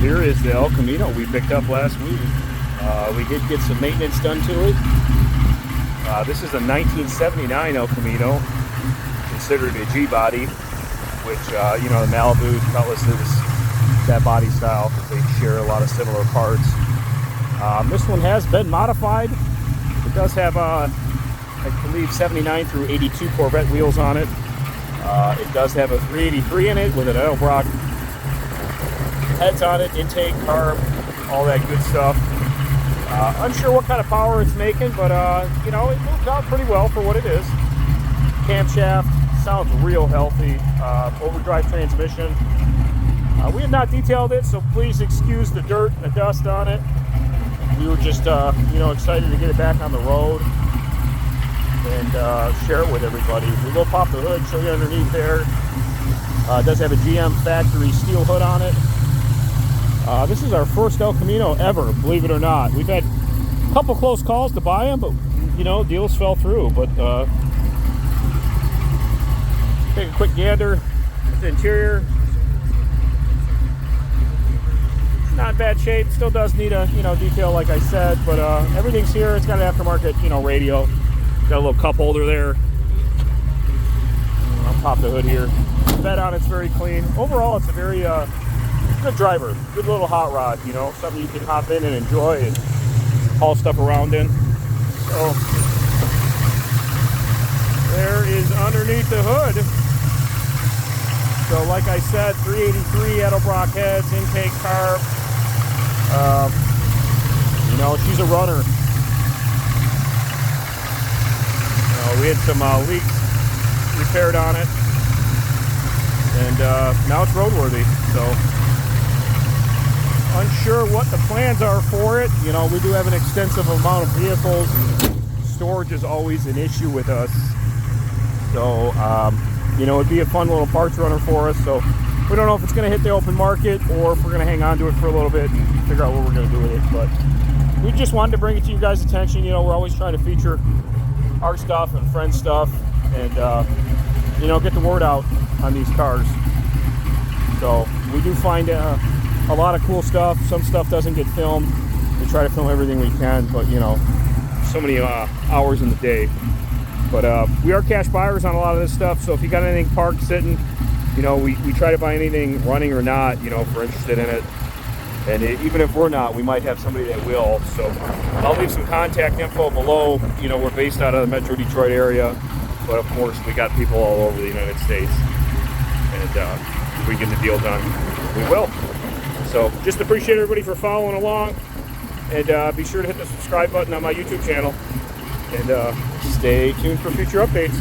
here is the El Camino we picked up last week. We did get some maintenance done to it. This is a 1979 El Camino, considered a G-body, which, you know, the Malibu, Cutlasses, that body style, they share a lot of similar parts. This one has been modified. It does have, I believe, 79 through 82 Corvette wheels on it. It does have a 383 in it with an Edelbrock heads on it, intake, carb, all that good stuff. Unsure what kind of power it's making, but you know, it moved out pretty well for what it is. Camshaft sounds real healthy. Overdrive transmission. We have not detailed it, so please excuse the dirt and the dust on it. We were just you know, excited to get it back on the road and share it with everybody. We will pop the hood, show you underneath there. It does have a GM factory steel hood on it. This is our first El Camino ever, believe it or not. We've had a couple close calls to buy them, but you know, deals fell through. But take a quick gander at the interior. Not in bad shape. Still does need a, you know, detail like I said, but everything's here. It's got an aftermarket, you know, radio. Got a little cup holder there. I'll pop the hood here. The bed on it's very clean. Overall, it's a very good driver, good little hot rod, you know, something you can hop in and enjoy and haul stuff around in. So there is underneath the hood. So like I said, 383 Edelbrock heads, intake carb. You know, she's a runner. We had some leaks repaired on it, and now it's roadworthy. So unsure what the plans are for it. You know, we do have an extensive amount of vehicles. Storage is always an issue with us. So, you know, it'd be a fun little parts runner for us. So we don't know if it's going to hit the open market or if we're going to hang on to it for a little bit and figure out what we're going to do with it. But we just wanted to bring it to you guys' attention. You know, we're always trying to feature our stuff and friends' stuff and, you know, get the word out on these cars. So we do find a lot of cool stuff. Some stuff doesn't get filmed. We try to film everything we can, but you know, so many hours in the day. But we are cash buyers on a lot of this stuff, so if you got anything parked sitting, you know, we try to buy anything running or not, you know, if we're interested in it. And even if we're not, we might have somebody that will. So I'll leave some contact info below. You know, we're based out of the Metro Detroit area, but of course we got people all over the United States. And if we get the deal done, we will. So just appreciate everybody for following along, and be sure to hit the subscribe button on my YouTube channel, and stay tuned for future updates.